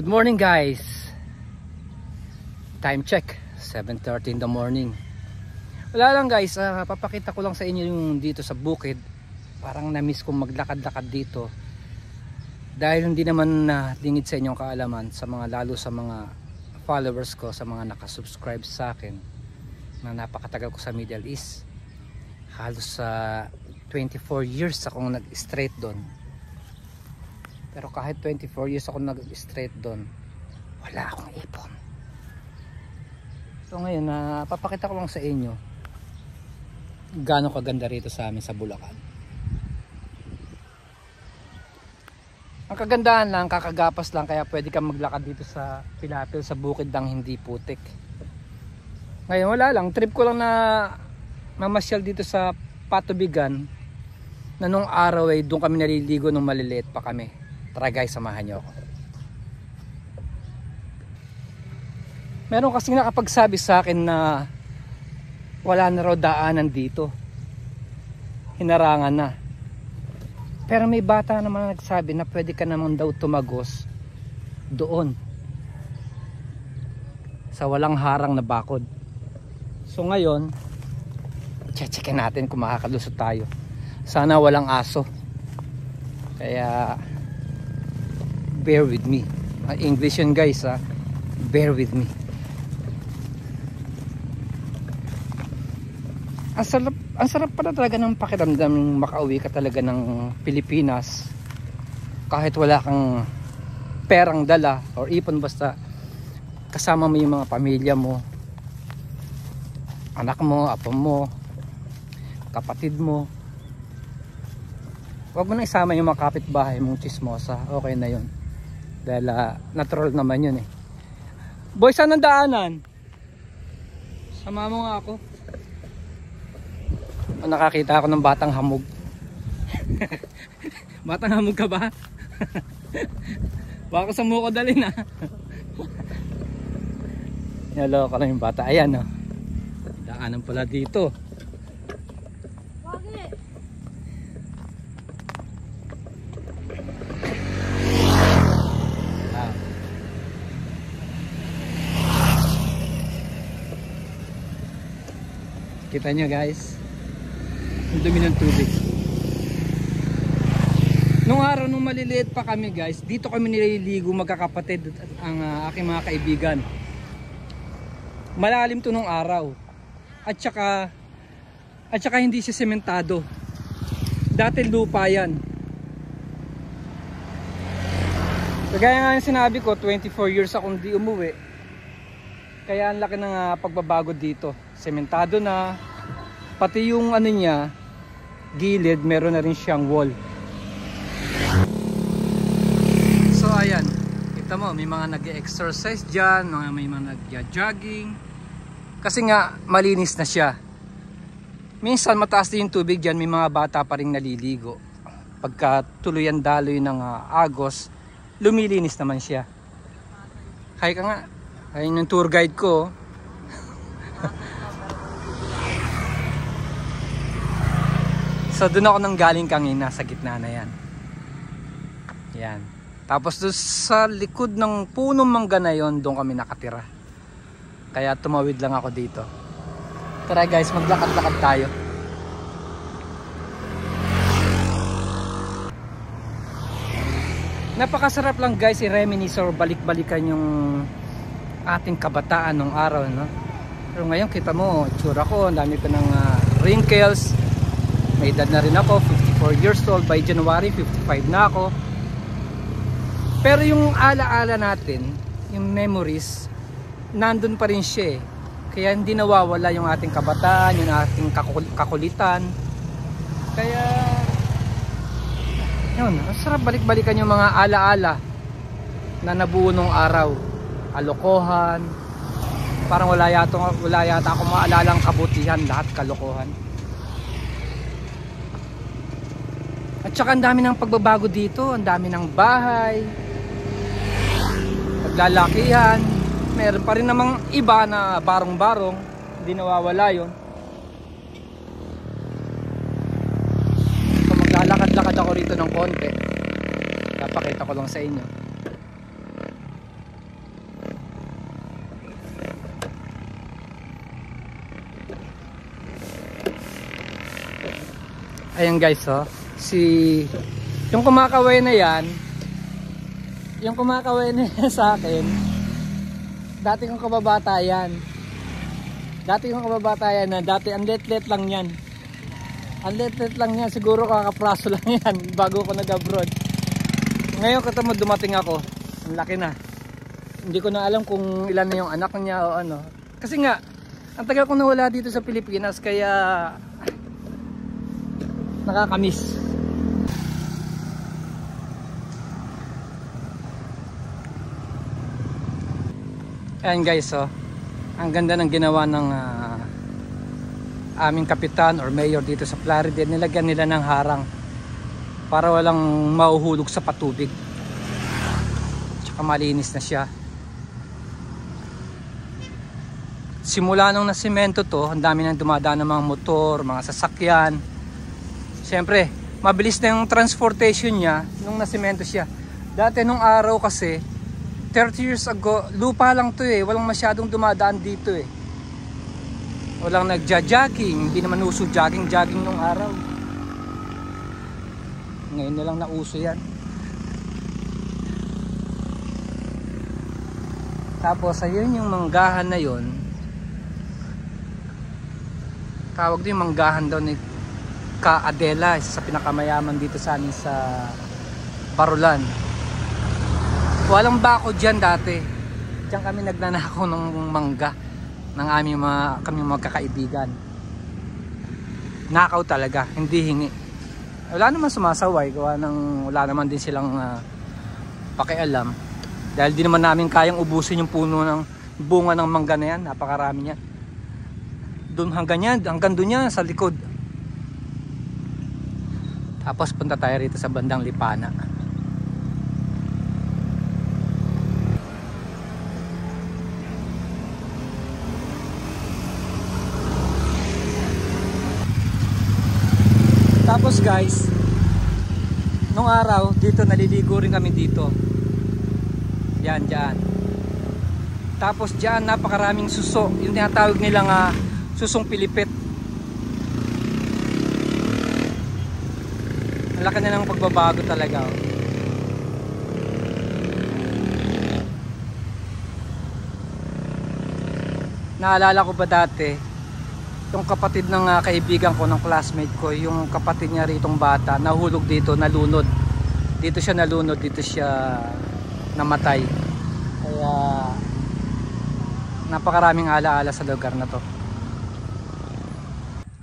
Good morning guys. Time check 7:30 in the morning. Wala lang guys, papakita ko lang sa inyo yung dito sa bukid. Parang na-miss kong maglakad-lakad dito. Dahil hindi naman dingid sa inyong kaalaman, sa mga lalo sa mga followers ko, sa mga nakasubscribe sa akin na napakatagal ko sa Middle East. Halos sa 24 years akong nag-straight doon. Pero kahit 24 years ako nag-straight doon, wala akong ipon. So ngayon, papakita ko lang sa inyo gaano kaganda rito sa amin sa Bulacan. Ang kagandahan lang, kakagapas lang, kaya pwede kang maglakad dito sa Pilapil, sa bukid ng hindi putik. Ngayon wala lang, trip ko lang na mamasyal dito sa Patubigan, na nung araw ay doon kami naliligo nung maliliit pa kami. Tara guys, samahan nyo ako. Meron kasing nakapagsabi sa akin na wala na raw daanan dito, hinarangan na. Pero may bata naman nagsabi na pwede ka naman daw tumagos doon sa walang harang na bakod. So ngayon, checkin natin kung makakalusot tayo. Sana walang aso. Kaya bear with me. English yun guys, bear with me. Ang sarap pala talaga ng pakiramdam makauwi ka talaga ng Pilipinas kahit wala kang perang dala or ipon, basta kasama mo yung mga pamilya mo, anak mo, apo mo, kapatid mo. Huwag mo na isama yung mga kapitbahay mong chismosa, okay na yun. Dahil natural naman yun eh. Boy, saan ang daanan? Sama mo nga ako. Nakakita ako ng batang hamog. Batang hamog ka ba? Baka sa mo ko dalhin ah. Naloko lang yung bata. Ayan oh. Daanan pala dito. Kita nyo guys, ang dumi ng tubig. Nung araw nung maliliit pa kami guys, dito kami nililigo magkakapatid at ang aking mga kaibigan. Malalim to nung araw. At saka hindi siya sementado. Dati lupa yan. Kagaya nga yung sinabi ko, 24 years akong di umuwi. Kaya ang laki ng pagbabago dito. Sementado na, pati yung ano niya, gilid, meron na rin siyang wall. So ayan, kita mo, may mga nag-exercise dyan, may mga nag-jogging. Kasi nga, malinis na siya. Minsan mataas din yung tubig dyan, may mga bata pa rin naliligo. Pagka tuluyan daloy ng Agos, lumilinis naman siya. Hay ka nga, ayun yung tour guide ko. So doon ako nang galing kanina, sa gitna na yan. Yan. Tapos doon sa likod ng punong mangga na yon, doon kami nakatira. Kaya tumawid lang ako dito. Tara guys, maglakad-lakad tayo. Napakasarap lang guys i-reminisce or balik-balikan yung ating kabataan nung araw, no? Pero ngayon kita mo, tsura ko, ang dami ko ng wrinkles. May edad na rin ako, 54 years old. By January, 55 na ako. Pero yung ala-ala natin, yung memories, nandun pa rin siya eh. Kaya hindi nawawala yung ating kabataan, yung ating kakulitan. Kaya yun, sarap balik-balikan yung mga ala-ala na nabuo nung araw. Alokohan, parang wala yata akong maalalang kabutihan, lahat kalokohan. At saka ang dami ng pagbabago dito, ang dami ng bahay, paglalakihan. Meron pa rin namang iba na barong-barong, hindi nawawala yun. So maglalakad-lakad ako rito ng konti, napakita ko lang sa inyo. Ayan guys, oh. Yung kumakaway na yan, sa akin, dati kong kababata yan. Dati ang let lang yan. Ang let lang yan, siguro kakapraso lang yan bago ko nag-abroad. Ngayon katamo dumating ako, ang laki na. Hindi ko na alam kung ilan na yung anak niya o ano. Kasi nga, ang tagal ko nawala dito sa Pilipinas, kaya nakakamiss. Ayan guys, oh, ang ganda ng ginawa ng aming kapitan or mayor dito sa Plaridel. Nilagyan nila ng harang para walang mauhulog sa patubig, tsaka malinis na siya. Simula nung nasimento to, ang dami nang dumadaan ng mga motor, mga sasakyan. Siyempre, mabilis na yung transportation niya nung nasimento siya. Dati nung araw kasi 30 years ago, lupa lang to eh. Walang masyadong dumadaan dito eh. Walang nagja-jogging. Hindi naman uso jogging nung araw. Ngayon na lang nauso yan. Tapos ayun yung manggahan na yon. Tawag din manggahan daw ni Ka Adela, isa sa pinakamayaman dito sa amin sa Barulan. Walang bako dyan dati. Diyan kami nagnanakaw ng mangga ng aming kaming magkakaibigan. Nakaw talaga, hindi hingi. Wala naman sumasaway, gawa ng wala naman din silang pakialam. Dahil di naman namin kayang ubusin yung puno ng bunga ng mangga na yan, napakarami niya. Doon hanggang doon yan sa likod. Tapos punta tayo rito sa bandang Lipana. Tapos guys, nung araw dito naliligo rin kami dito. Yan dyan. Tapos dyan napakaraming suso. Yung tinatawag nilang susong pilipit. Ang laki na ng pagbabago talaga. Oh. Naalala ko ba dati, yung kapatid ng kaibigan ko, ng classmate ko, yung kapatid niya ritong bata, nahulog dito, nalunod. Dito siya nalunod, dito siya namatay. Kaya napakaraming alaala sa lugar na to.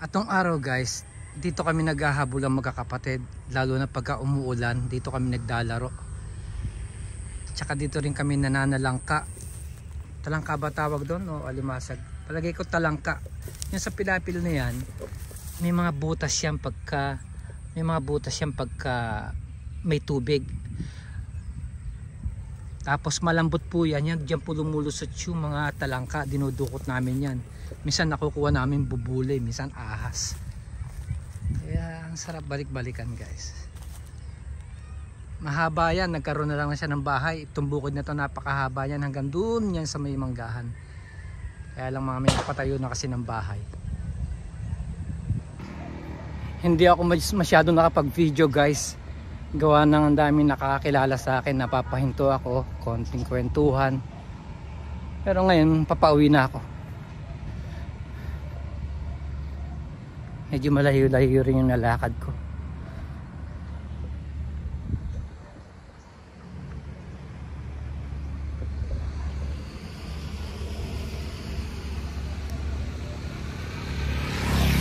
At nung araw guys, dito kami naghahabol ang magkakapatid, lalo na pagka umuulan, dito kami naglalaro. Tsaka dito rin kami nananalangka. Talangka ba tawag doon o alimasag? Palagay ko talangka. Yung sa pilapil na yan, may mga butas yan pagka may tubig. Tapos malambot po yan, diyan po lumulusot yung mga talangka, dinudukot namin yan. Minsan nakukuha namin bubuli, minsan ahas. Kaya ang sarap balik-balikan guys. Mahaba yan, nagkaroon na lang na siya ng bahay. Itong bukid na to napakahaba yan, hanggang doon yan sa may manggahan. Kaya lang mga may kapatayo na kasi ng bahay. Hindi ako masyado nakapag-video guys. Gawa ng ang dami nakakakilala sa akin, napapahinto ako, konting kwentuhan. Pero ngayon papauwi na ako. Medyo malayo-layo rin yung nalakad ko.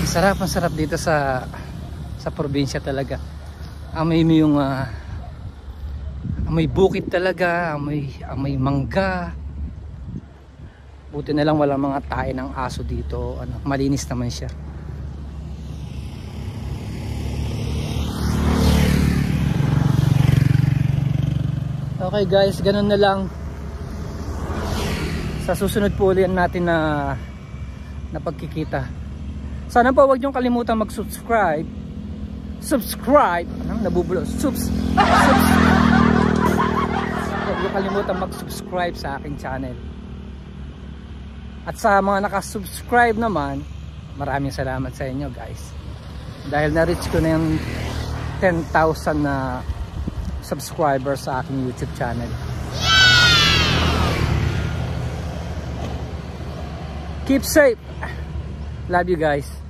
Ang sarap dito sa probinsya talaga. Amoy mo yung amoy bukid talaga, amoy mangga. Buti na lang wala mga tae ng aso dito, malinis naman siya. Okay guys, ganun na lang. Sa susunod po ulit natin na pagkikita. Sana po huwag niyong kalimutan mag-subscribe. Nabubulo. Huwag niyong kalimutan mag-subscribe sa aking channel. At sa mga nakasubscribe naman, maraming salamat sa inyo guys. dahil na-reach ko na yung 10,000 na subscribers sa aking YouTube channel. Keep safe. Love you guys.